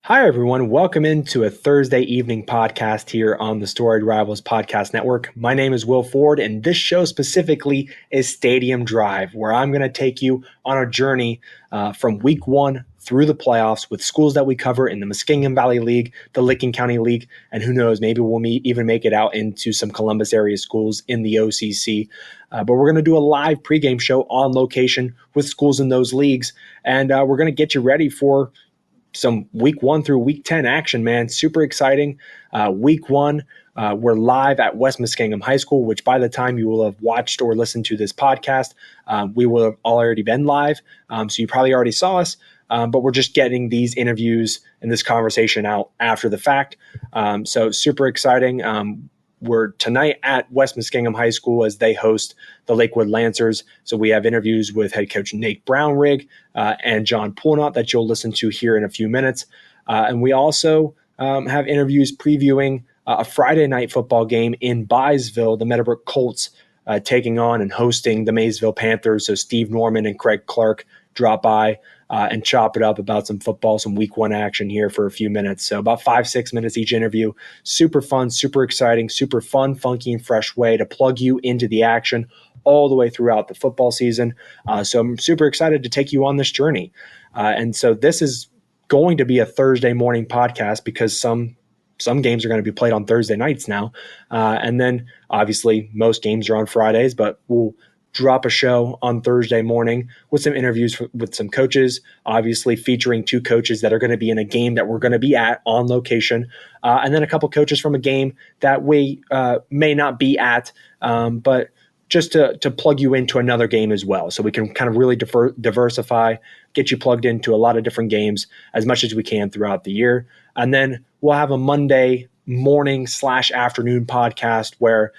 Hi, everyone. Welcome into a Thursday evening podcast here on the Storied Rivals Podcast Network. My name is Will Ford, and this show specifically is Stadium Drive, where I'm going to take you on a journey from week one through the playoffs with schools that we cover in the Muskingum Valley League, the Licking County League, and who knows, maybe we'll even make it out into some Columbus area schools in the OCC. But we're going to do a live pregame show on location with schools in those leagues, and we're going to get you ready for some week 1 through week 10 action, man. Super exciting. Week 1, we're live at West Muskingum High School, which by the time you will have watched or listened to this podcast, we will have already been live. So you probably already saw us, but we're just getting these interviews and this conversation out after the fact. So super exciting. We're tonight at West Muskingum High School as they host the Lakewood Lancers. So we have interviews with head coach Nate Brownrigg and John Poulnott that you'll listen to here in a few minutes. And we also have interviews previewing a Friday night football game in Maysville, the Meadowbrook Colts taking on and hosting the Maysville Panthers. So Steve Norman and Clarke drop by and chop it up about some football, some week 1 action here for a few minutes. So about 5-6 minutes each interview. Super fun, super exciting, super fun, funky, and fresh way to plug you into the action all the way throughout the football season. So I'm super excited to take you on this journey. And so this is going to be a Thursday morning podcast because some games are going to be played on Thursday nights now. And then obviously most games are on Fridays, but we'll drop a show on Thursday morning with some interviews with some coaches, obviously featuring 2 coaches that are going to be in a game that we're going to be at on location, and then a couple coaches from a game that we may not be at, but just to plug you into another game as well. So we can kind of really diversify, get you plugged into a lot of different games as much as we can throughout the year. And then we'll have a Monday morning/afternoon podcast where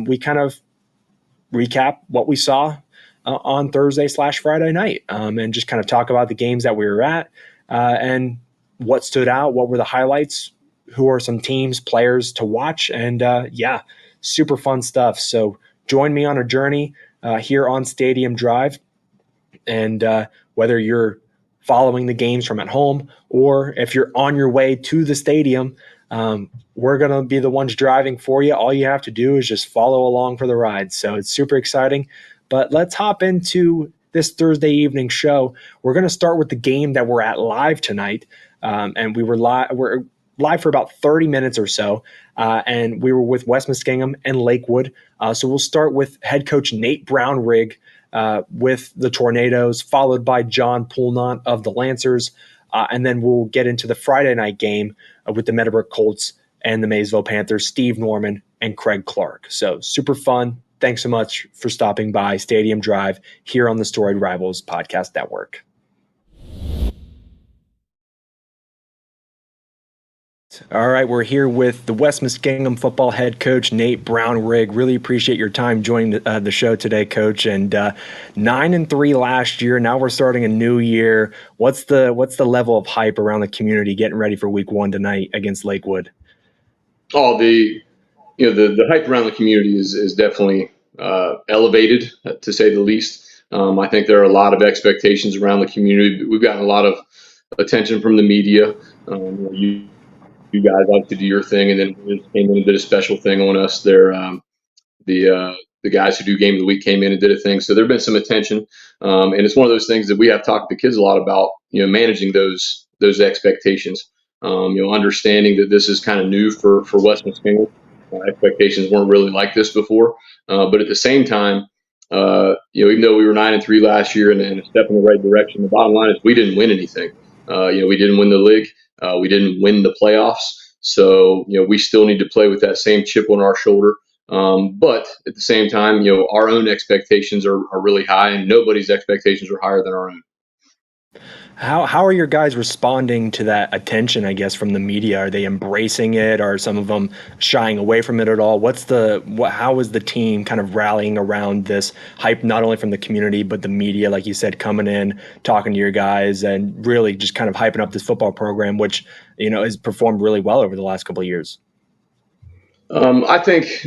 we kind of recap what we saw on Thursday/Friday night and just kind of talk about the games that we were at and what stood out, what were the highlights, who are some teams, players to watch, and super fun stuff. So join me on a journey here on Stadium Drive, and whether you're following the games from at home or if you're on your way to the stadium, we're going to be the ones driving for you. All you have to do is just follow along for the ride. So it's super exciting. But let's hop into this Thursday evening show. We're going to start with the game that we're at live tonight. And we're live for about 30 minutes or so. And we were with West Muskingum and Lakewood. So we'll start with head coach Nate Brownrigg with the Tornadoes, followed by John Poulnott of the Lancers. And then we'll get into the Friday night game with the Meadowbrook Colts and the Maysville Panthers, Steve Norman and Clarke. So super fun. Thanks so much for stopping by Stadium Drive here on the Storied Rivals Podcast Network. All right, we're here with the West Muskingum football head coach, Nate Brownrigg. Really appreciate your time joining the show today, Coach. And 9-3 last year. Now we're starting a new year. What's the level of hype around the community getting ready for week 1 tonight against Lakewood? Oh, the hype around the community is definitely elevated, to say the least. I think there are a lot of expectations around the community. We've gotten a lot of attention from the media. You guys obviously do your thing, and then we came in and did a special thing on us. The guys who do Game of the Week came in and did a thing. So there's been some attention, and it's one of those things that we have talked to the kids a lot about. Managing those expectations. Understanding that this is kind of new for West Muskingum. Expectations weren't really like this before, but at the same time, even though we were 9-3 last year and a step in the right direction, the bottom line is we didn't win anything. We didn't win the league. We didn't win the playoffs. So, we still need to play with that same chip on our shoulder. But at the same time, our own expectations are really high, and nobody's expectations are higher than our own. How are your guys responding to that attention, I guess, from the media? Are they embracing it? Are some of them shying away from it at all? How is the team kind of rallying around this hype, not only from the community, but the media, like you said, coming in, talking to your guys, and really just kind of hyping up this football program, which, has performed really well over the last couple of years? I think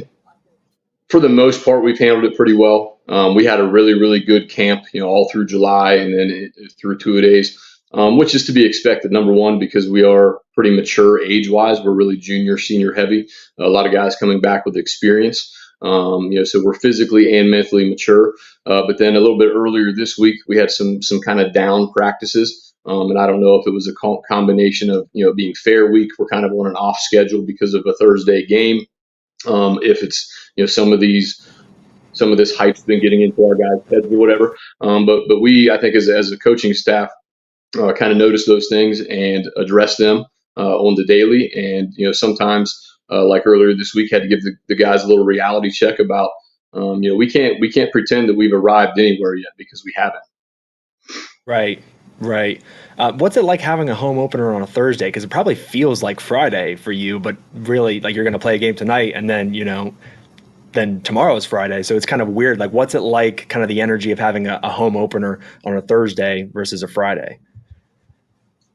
for the most part, we've handled it pretty well. We had a really, really good camp, all through July and then through 2 days. which is to be expected. Number one, because we are pretty mature age-wise. We're really junior, senior heavy. A lot of guys coming back with experience. So we're physically and mentally mature. But then a little bit earlier this week, we had some kind of down practices. And I don't know if it was a combination of being fair week. We're kind of on an off schedule because of a Thursday game. If it's some of this hype's been getting into our guys' heads or whatever. But we, I think, as a coaching staff, kind of notice those things and address them on the daily. And sometimes, like earlier this week, had to give the guys a little reality check about we can't pretend that we've arrived anywhere yet because we haven't. Right, right. What's it like having a home opener on a Thursday? Because it probably feels like Friday for you, but really, like you're going to play a game tonight, and then tomorrow is Friday. So it's kind of weird. Like, what's it like? Kind of the energy of having a home opener on a Thursday versus a Friday.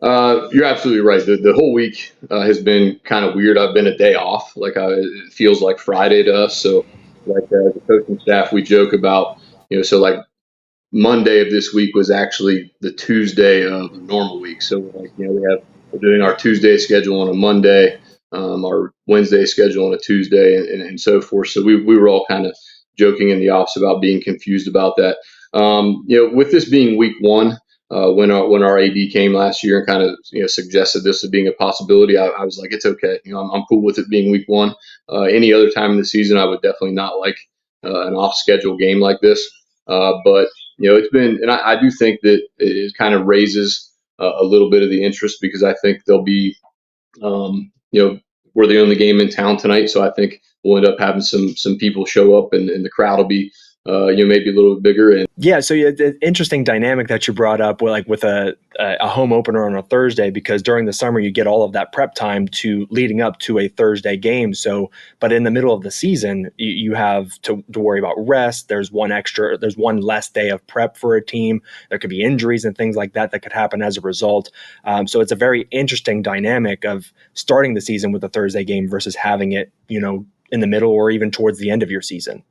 You're absolutely right. The whole week has been kind of weird. I've been a day off. It feels like Friday to us. So, like as a coaching staff, we joke about so like Monday of this week was actually the Tuesday of the normal week. So we're doing our Tuesday schedule on a Monday, our Wednesday schedule on a Tuesday, and so forth. So we were all kind of joking in the office about being confused about that. With this being week one, when our AD came last year and kind of suggested this as being a possibility, I was like, it's okay. I'm cool with it being week one. Any other time in the season, I would definitely not like an off schedule game like this. But it's been, and I do think that it kind of raises a little bit of the interest because I think there'll be, we're the only game in town tonight, so I think we'll end up having some people show up, and the crowd will be, maybe a little bit bigger. And yeah, so the interesting dynamic that you brought up, with a home opener on a Thursday, because during the summer you get all of that prep time to leading up to a Thursday game. So, but in the middle of the season, you have to worry about rest. There's one less day of prep for a team. There could be injuries and things like that could happen as a result. So it's a very interesting dynamic of starting the season with a Thursday game versus having it, in the middle or even towards the end of your season.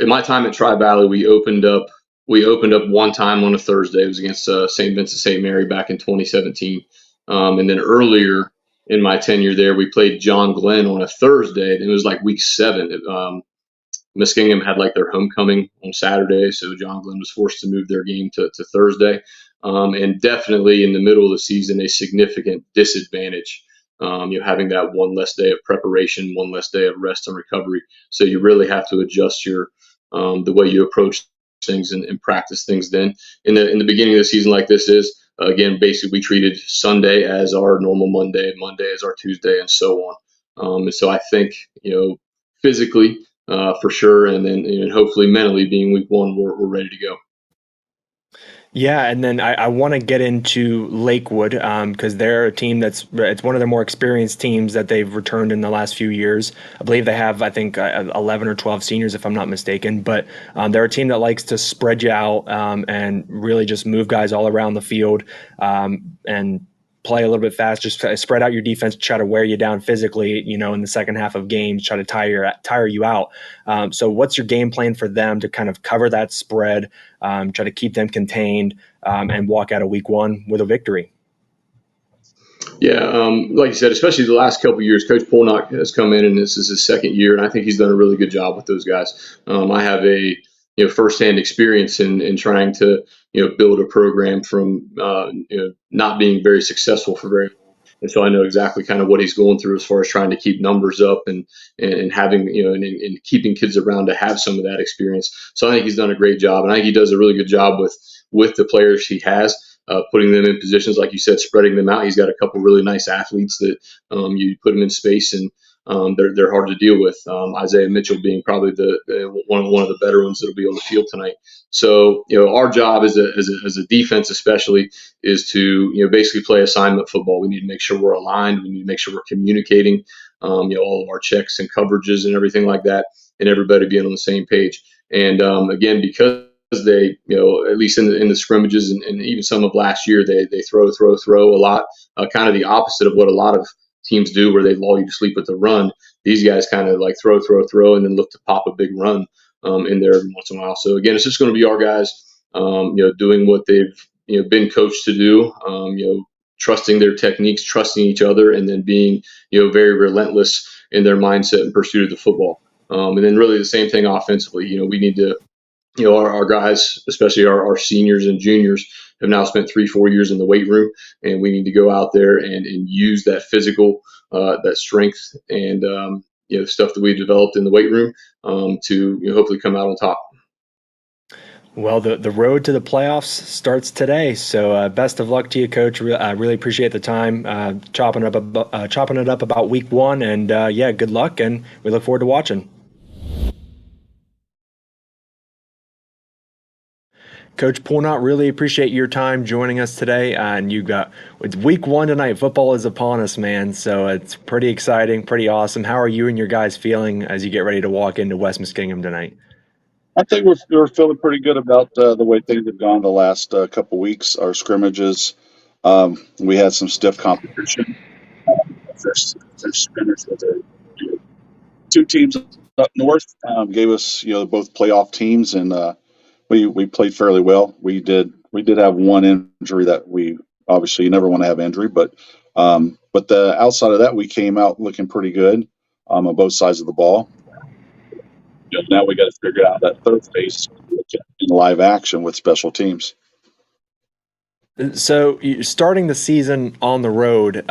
In my time at Tri Valley, we opened up one time on a Thursday. It was against St. Vincent St. Mary back in 2017. And then earlier in my tenure there, we played John Glenn on a Thursday. And it was like week 7. Muskingum had like their homecoming on Saturday, so John Glenn was forced to move their game to Thursday. And definitely in the middle of the season, a significant disadvantage. Having that one less day of preparation, one less day of rest and recovery. So you really have to adjust the way you approach things and practice things. Then in the beginning of the season, like this is again, basically we treated Sunday as our normal Monday as our Tuesday, and so on. And so I think physically for sure, and then hopefully mentally, being week one, we're ready to go. Yeah, and then I want to get into Lakewood because they're a team it's one of their more experienced teams that they've returned in the last few years. I believe they have, I think, 11 or 12 seniors, if I'm not mistaken. But they're a team that likes to spread you out and really just move guys all around the field and play a little bit fast, just spread out your defense, try to wear you down physically, in the second half of games, try to tire you out. So what's your game plan for them to kind of cover that spread, try to keep them contained, and walk out of week one with a victory? Yeah, like you said, especially the last couple of years, Coach Poulnott has come in, and this is his second year, and I think he's done a really good job with those guys. I have a firsthand experience in trying to build a program from not being very successful for very long, and so I know exactly kind of what he's going through as far as trying to keep numbers up and having and keeping kids around to have some of that experience. So I think he's done a great job, and I think he does a really good job with the players he has. Putting them in positions, like you said, spreading them out. He's got a couple really nice athletes that you put them in space, and they're hard to deal with. Isaiah Mitchell being probably one of the better ones that'll be on the field tonight. So our job as a defense, especially, is to basically play assignment football. We need to make sure we're aligned. We need to make sure we're communicating. All of our checks and coverages and everything like that, and everybody being on the same page. And again, because they, at least in the scrimmages and even some of last year, they throw a lot, kind of the opposite of what a lot of teams do, where they lull you to sleep with the run. These guys kind of like throw, and then look to pop a big run in there every once in a while. So again, it's just going to be our guys, doing what they've been coached to do. Trusting their techniques, trusting each other, and then being very relentless in their mindset and pursuit of the football. And then really the same thing offensively. We need to our guys, especially our seniors and juniors, have now spent 3-4 years in the weight room, and we need to go out there and use that physical, that strength, and stuff that we've developed in the weight room to hopefully come out on top. Well, the road to the playoffs starts today, so best of luck to you, Coach. I really appreciate the time chopping it up about Week 1, and yeah, good luck, and we look forward to watching. Coach Poulnott, really appreciate your time joining us today. And it's Week 1 tonight. Football is upon us, man. So it's pretty exciting, pretty awesome. How are you and your guys feeling as you get ready to walk into West Muskingum tonight? I think we're feeling pretty good about the way things have gone the last couple weeks. Our scrimmages, we had some stiff competition. First scrimmage with the two teams up north gave us both playoff teams, and we played fairly well. We did have one injury that we obviously you never want to have injury, but the outside of that we came out looking pretty good on both sides of the ball. Now we got to figure out that third phase in live action with special teams. So starting the season on the road,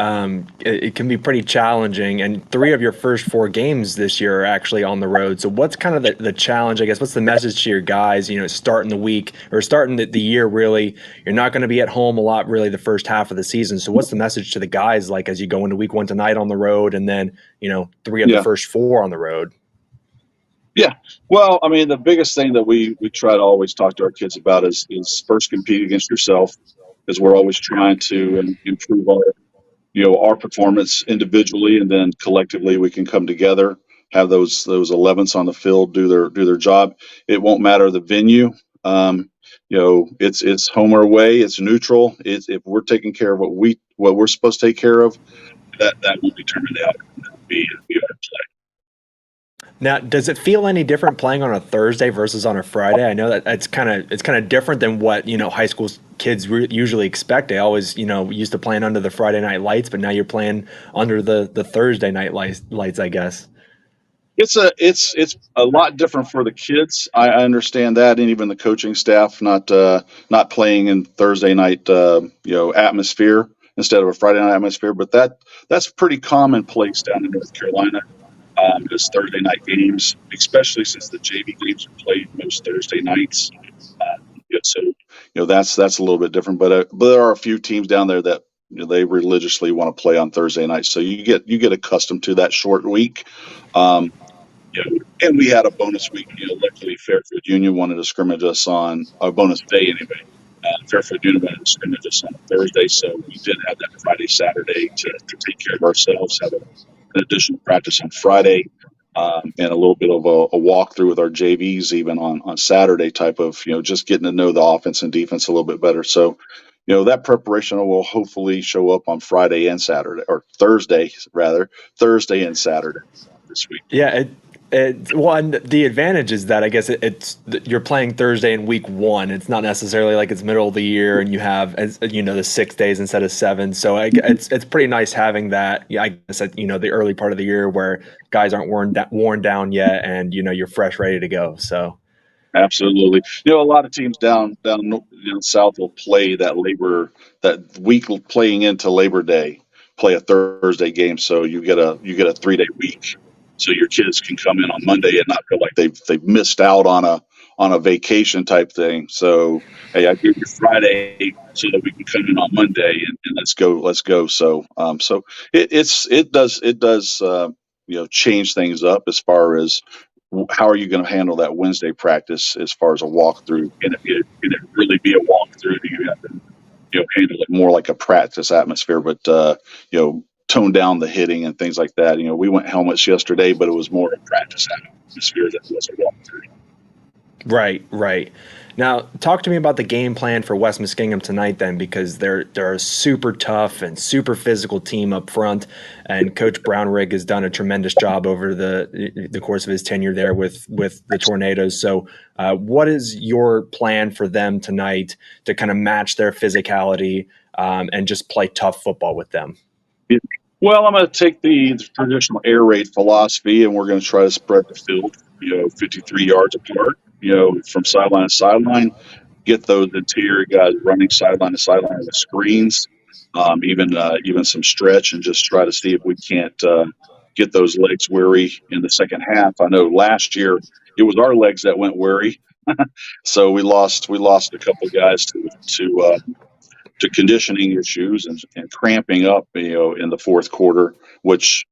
it can be pretty challenging, and 3 of your first 4 games this year are actually on the road. So what's kind of the challenge, I guess? What's the message to your guys, starting the week or starting the year really? You're not going to be at home a lot really the first half of the season. So what's the message to the guys like as you go into Week 1 tonight on the road, and then 3 of the first 4 on the road? Yeah. Well, I mean, the biggest thing that we try to always talk to our kids about is first compete against yourself, because we're always trying to improve our performance individually, and then collectively we can come together, have those 11s on the field do their job. It won't matter the venue. It's home or away. It's neutral. If we're taking care of what we're supposed to take care of, that will determine the outcome. That'll be our play. Now, does it feel any different playing on a Thursday versus on a Friday? I know that it's kind of different than what high school kids usually expect. They always used to playing under the Friday night lights, but now you're playing under the Thursday night lights, I guess. It's a lot different for the kids. I understand that, and even the coaching staff not playing in Thursday night atmosphere instead of a Friday night atmosphere. But that's pretty commonplace down in North Carolina. Just Thursday night games, especially since the JV games are played most Thursday nights. So that's a little bit different. But there are a few teams down there that they religiously want to play on Thursday nights. So you get accustomed to that short week. And we had a bonus week. Luckily Fairfield Union wanted to scrimmage us on a bonus day anyway. Fairfield Union wanted to scrimmage us on Thursday, so we did have that Friday, Saturday to take care of ourselves. Have an additional practice on Friday, and a little bit of a walkthrough with our JVs even on Saturday, type of just getting to know the offense and defense a little bit better. So that preparation will hopefully show up on Friday and Saturday, or Thursday and Saturday this week. Yeah, and the advantage is that I guess you're playing Thursday in Week 1. It's not necessarily like it's middle of the year and you have the 6 days instead of 7. So it's pretty nice having that. Yeah, I guess the early part of the year where guys aren't worn down yet, and you're fresh, ready to go. So absolutely, a lot of teams down south will play that week playing into Labor Day, play a Thursday game, so you get a 3-day week. So your kids can come in on Monday and not feel like they've missed out on a vacation type thing. So hey, I give you Friday so that we can come in on Monday and let's go. So it does change things up as far as how are you going to handle that Wednesday practice as far as a walkthrough. Can it really be a walkthrough? Do you have to handle it more like a practice atmosphere, but tone down the hitting and things like that. We went helmets yesterday, but it was more a practice atmosphere than it was a walkthrough. Right. Now, talk to me about the game plan for West Muskingum tonight, then, because they're a super tough and super physical team up front, and Coach Brownrigg has done a tremendous job over the course of his tenure there with the Tornadoes. So, what is your plan for them tonight to kind of match their physicality and just play tough football with them? Well, I'm going to take the traditional air raid philosophy, and we're going to try to spread the field, 53 yards apart, from sideline to sideline. Get those interior guys running sideline to sideline with screens, even some stretch, and just try to see if we can't get those legs weary in the second half. I know last year it was our legs that went weary, so we lost a couple guys to conditioning issues and cramping up, in the fourth quarter, which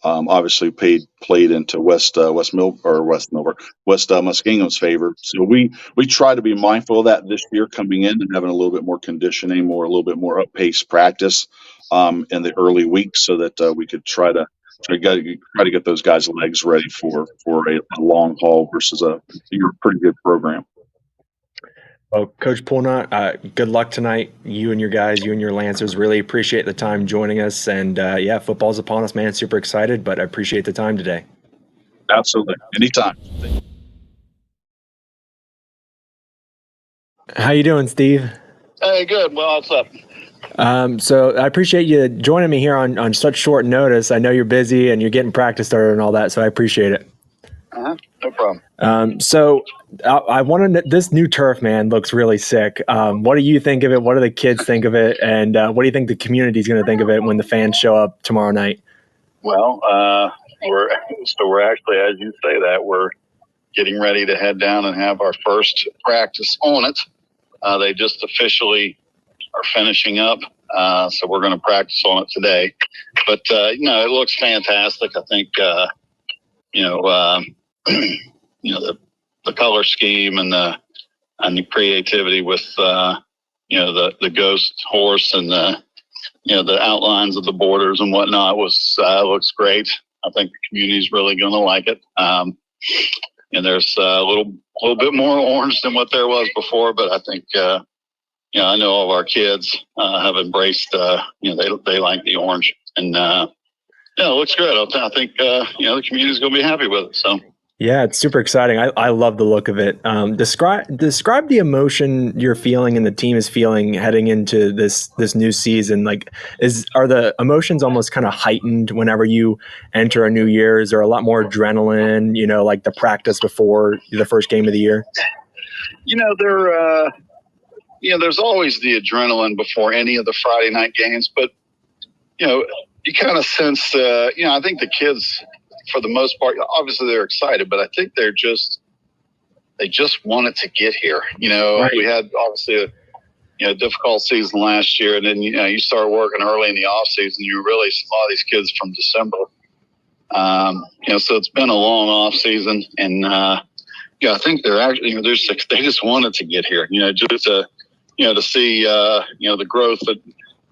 obviously played into West Muskingum's favor. So we try to be mindful of that this year, coming in and having a little bit more conditioning, a little bit more up-paced practice in the early weeks, so that we could try to get those guys' legs ready for a long haul versus a pretty good program. Well, Coach Poulnott, good luck tonight. You and your guys, you and your Lancers, really appreciate the time joining us. And yeah, football's upon us, man. Super excited, but I appreciate the time today. Absolutely. Anytime. How you doing, Steve? Hey, good. Well, what's up? So I appreciate you joining me here on such short notice. I know you're busy and you're getting practice started and all that, so I appreciate it. No problem. So I want to know, this new turf, man, looks really sick. What do you think of it? What do the kids think of it? And what do you think the community is going to think of it when the fans show up tomorrow night? Well, we're actually, as you say that, we're getting ready to head down and have our first practice on it. They just officially are finishing up, so we're going to practice on it today. But it looks fantastic. I think the color scheme and the creativity with the ghost horse and the outlines of the borders and whatnot looks great. I think the community's really going to like it. And there's a little bit more orange than what there was before, but I think I know all of our kids have embraced. They like the orange, and it looks good. I think the community's going to be happy with it. So. Yeah, it's super exciting. I love the look of it. Describe the emotion you're feeling and the team is feeling heading into this new season. Like, are the emotions almost kind of heightened whenever you enter a new year? Is there a lot more adrenaline? Like the practice before the first game of the year. There's always the adrenaline before any of the Friday night games, but you kind of sense. I think the kids, for the most part, obviously they're excited, but I think they just wanted to get here. Right. We had obviously a difficult season last year, and then you start working early in the off season. You really saw these kids from December. So it's been a long off season, and I think they're actually they just wanted to get here. Just to see the growth that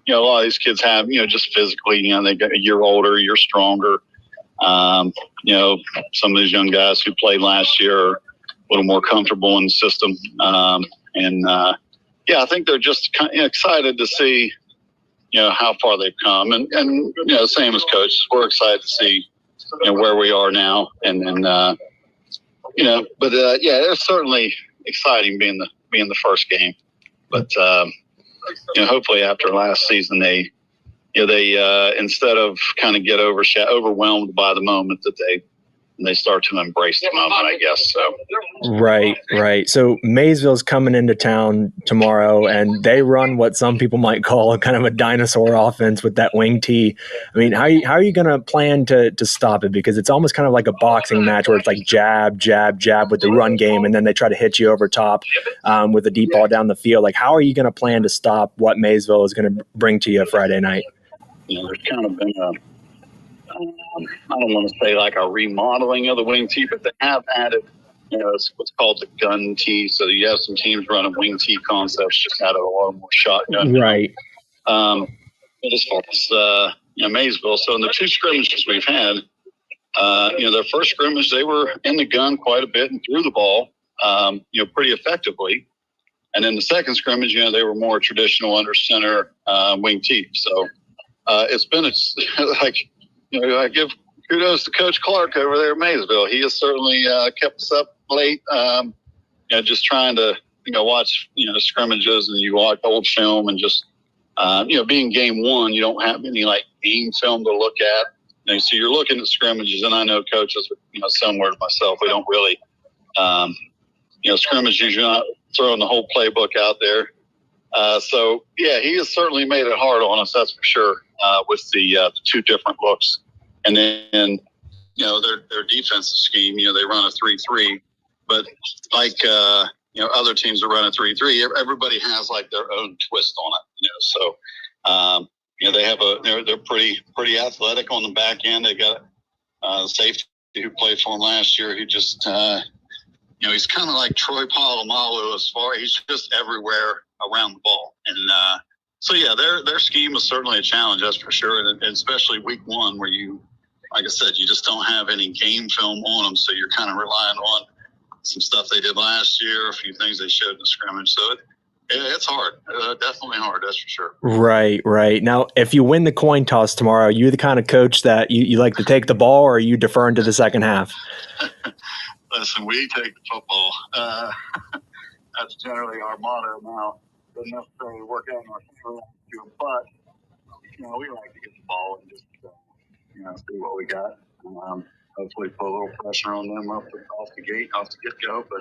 a lot of these kids have. Just physically, they get a year older, a year stronger. Some of these young guys who played last year are a little more comfortable in the system. I think they're just excited to see, how far they've come. And same as coaches, we're excited to see, where we are now. It's certainly exciting being the first game. But, hopefully after last season, they instead of kind of get overwhelmed by the moment, that they start to embrace the moment, I guess. So Right. So Maysville's coming into town tomorrow, and they run what some people might call a kind of a dinosaur offense with that wing T. I mean, how are you going to plan to stop it? Because it's almost kind of like a boxing match where it's like jab, jab, jab with the run game, and then they try to hit you over top with a deep ball down the field. Like, how are you going to plan to stop what Maysville is going to bring to you Friday night? There's kind of been I don't want to say like a remodeling of the wing tee, but they have added, it's what's called the gun tee. So you have some teams running wing tee concepts, just added a lot more shotgun. Right. As far as Maysville, so in the two scrimmages we've had, their first scrimmage they were in the gun quite a bit and threw the ball. pretty effectively. And then the second scrimmage, they were more traditional under center wing teeth. So it's been I give kudos to Coach Clarke over there at Maysville. He has certainly kept us up late. Just trying to watch scrimmages, and you watch old film, and just being game one, you don't have any game film to look at. So you're looking at scrimmages, and I know coaches, similar to myself, we don't really, scrimmage usually not throwing the whole playbook out there. So yeah, he has certainly made it hard on us, that's for sure, with the two different looks. And then, their defensive scheme, they run a 3-3, but other teams that run a 3-3, everybody has their own twist on it, So, they have they're pretty athletic on the back end. They got a safety who played for them last year, who just, he's kind of like Troy Polamalu he's just everywhere around the ball. And so, yeah, their scheme is certainly a challenge, that's for sure. And especially week one, where you, like I said, you just don't have any game film on them. So you're kind of relying on some stuff they did last year, a few things they showed in the scrimmage. So it's hard, definitely hard, that's for sure. Right. Now, if you win the coin toss tomorrow, are you the kind of coach that you like to take the ball, or are you deferring to the second half? Listen, we take the football. That's generally our motto now. Doesn't necessarily work out in our favor, but we like to get the ball and just see what we got. Hopefully put a little pressure on them off the get-go. But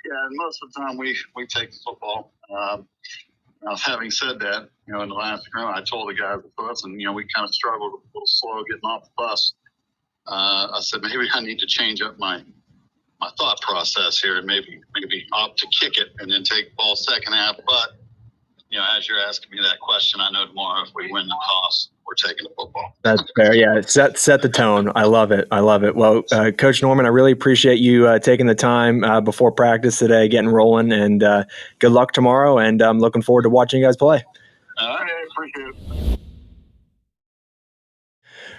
yeah, most of the time we take the football. Now, having said that, in the last scrum, I told the guys at first, and we kind of struggled a little slow getting off the bus. I said maybe I need to change up my thought process here, and maybe opt to kick it and then take the ball second half. But as you're asking me that question, I know tomorrow if we win the toss, we're taking the football. That's fair. Yeah, set the tone. I love it. Well, Coach Norman, I really appreciate you taking the time before practice today, getting rolling, and good luck tomorrow. And I'm looking forward to watching you guys play. All right, I appreciate it.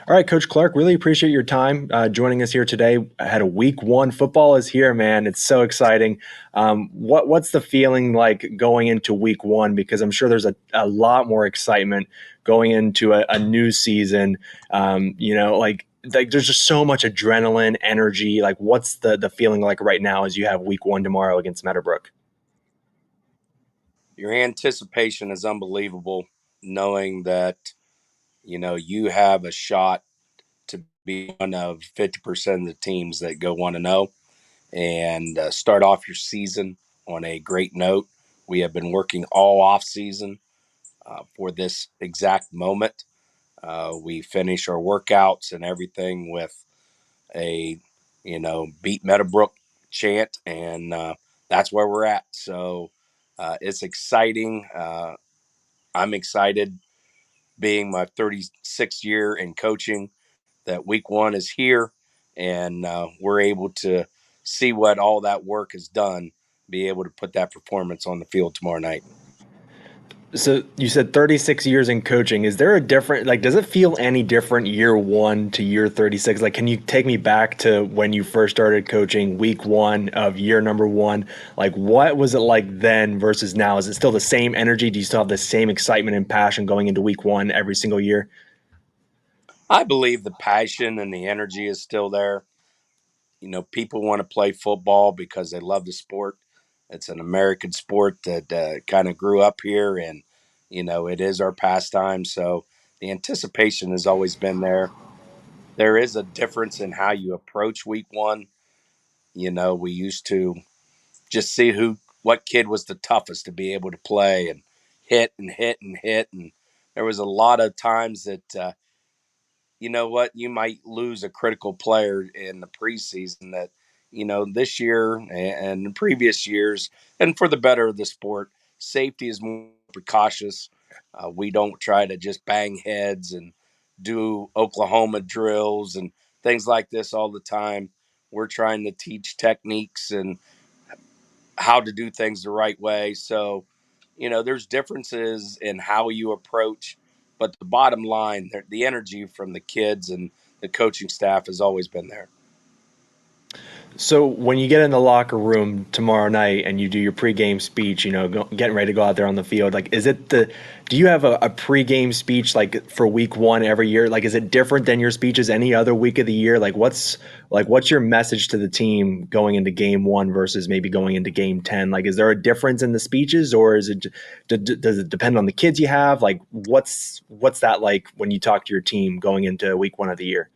All right, Coach Clarke, really appreciate your time joining us here today. I had a week one. Football is here, man. It's so exciting. What's the feeling like going into week one? Because I'm sure there's a lot more excitement going into a new season. There's just so much adrenaline, energy. What's the feeling like right now as you have week one tomorrow against Meadowbrook? Your anticipation is unbelievable, knowing that you have a shot to be one of 50% of the teams that go 1-0 and start off your season on a great note. We have been working all off season for this exact moment. We finish our workouts and everything with a beat Meadowbrook chant, and that's where we're at. So it's exciting. I'm excited, being my 36th year in coaching, that week one is here, and we're able to see what all that work has done, be able to put that performance on the field tomorrow night. So you said 36 years in coaching. Is there a different, does it feel any different year one to year 36? Can you take me back to when you first started coaching, week one of year number one? What was it like then versus now? Is it still the same energy? Do you still have the same excitement and passion going into week one every single year? I believe the passion and the energy is still there. People want to play football because they love the sport. It's an American sport that kind of grew up here, and, it is our pastime. So the anticipation has always been there. There is a difference in how you approach week one. We used to just see what kid was the toughest to be able to play and hit and hit and hit. And there was a lot of times that, you might lose a critical player in the preseason that, this year and previous years, and for the better of the sport, safety is more precautious. We don't try to just bang heads and do Oklahoma drills and things like this all the time. We're trying to teach techniques and how to do things the right way. So, there's differences in how you approach, but the bottom line, the energy from the kids and the coaching staff has always been there. So when you get in the locker room tomorrow night and you do your pregame speech, getting ready to go out there on the field, like, do you have a pregame speech like for week one every year? Like, is it different than your speeches any other week of the year? What's your message to the team going into game one versus maybe going into game 10? Like, is there a difference in the speeches, or does it depend on the kids you have? Like, what's that like when you talk to your team going into week one of the year?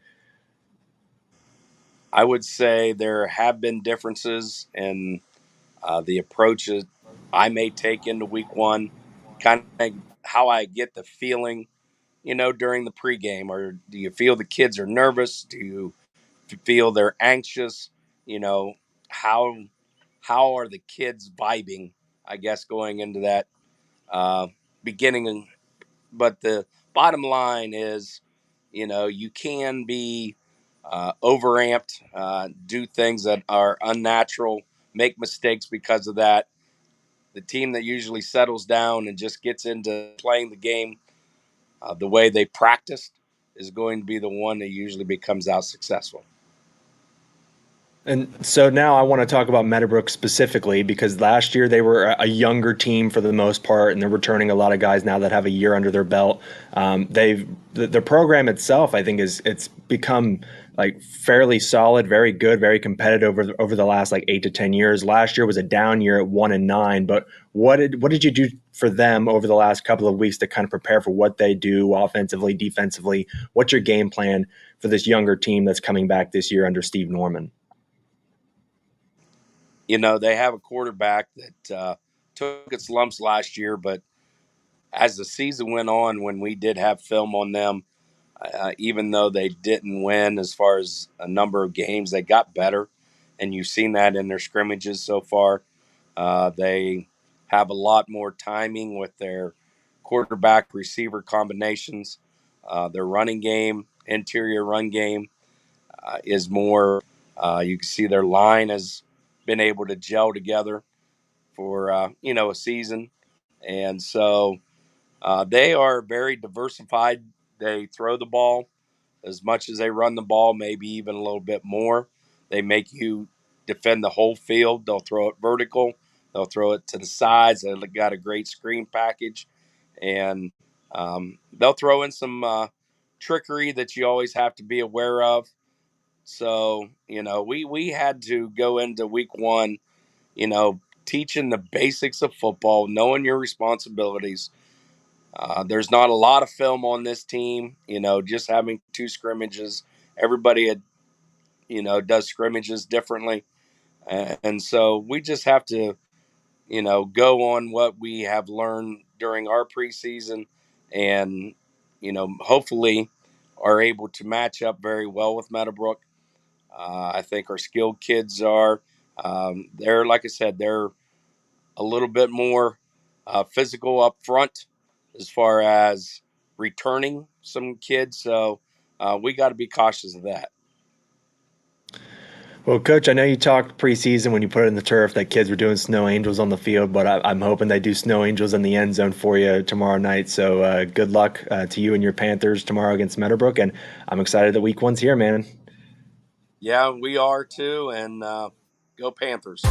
I would say there have been differences in the approaches I may take into week one, kind of how I get the feeling, during the pregame. Or do you feel the kids are nervous? Do you feel they're anxious? You know, how how are the kids vibing? I guess going into that uh, beginning. But the bottom line is, you can be overamped, do things that are unnatural, make mistakes because of that. The team that usually settles down and just gets into playing the game the way they practiced is going to be the one that usually becomes out successful. And so now I want to talk about Meadowbrook specifically because last year they were a younger team for the most part, and they're returning a lot of guys now that have a year under their belt. The program itself, I think, it's become like fairly solid, very good, very competitive over the last like 8 to 10 years. Last year was a down year at 1-9, but what did you do for them over the last couple of weeks to kind of prepare for what they do offensively, defensively? What's your game plan for this younger team that's coming back this year under Steve Norman? They have a quarterback that took its lumps last year, but as the season went on, when we did have film on them, even though they didn't win as far as a number of games, they got better. And you've seen that in their scrimmages so far. They have a lot more timing with their quarterback receiver combinations. Their running game, interior run game, is more. You can see their line has been able to gel together for a season, and so they are very diversified. They throw the ball as much as they run the ball, maybe even a little bit more. They make you defend the whole field. They'll throw it vertical. They'll throw it to the sides. They've got a great screen package, and they'll throw in some trickery that you always have to be aware of. So we had to go into week one, teaching the basics of football, knowing your responsibilities. There's not a lot of film on this team, just having two scrimmages. Everybody does scrimmages differently. And so we just have to, go on what we have learned during our preseason and, hopefully are able to match up very well with Meadowbrook. I think our skilled kids are. They're, like I said, they're a little bit more physical up front as far as returning some kids. So we got to be cautious of that. Well, Coach, I know you talked preseason when you put it in the turf that kids were doing snow angels on the field, but I'm hoping they do snow angels in the end zone for you tomorrow night. So good luck to you and your Panthers tomorrow against Meadowbrook, and I'm excited that week one's here, man. Yeah, we are too, and go Panthers.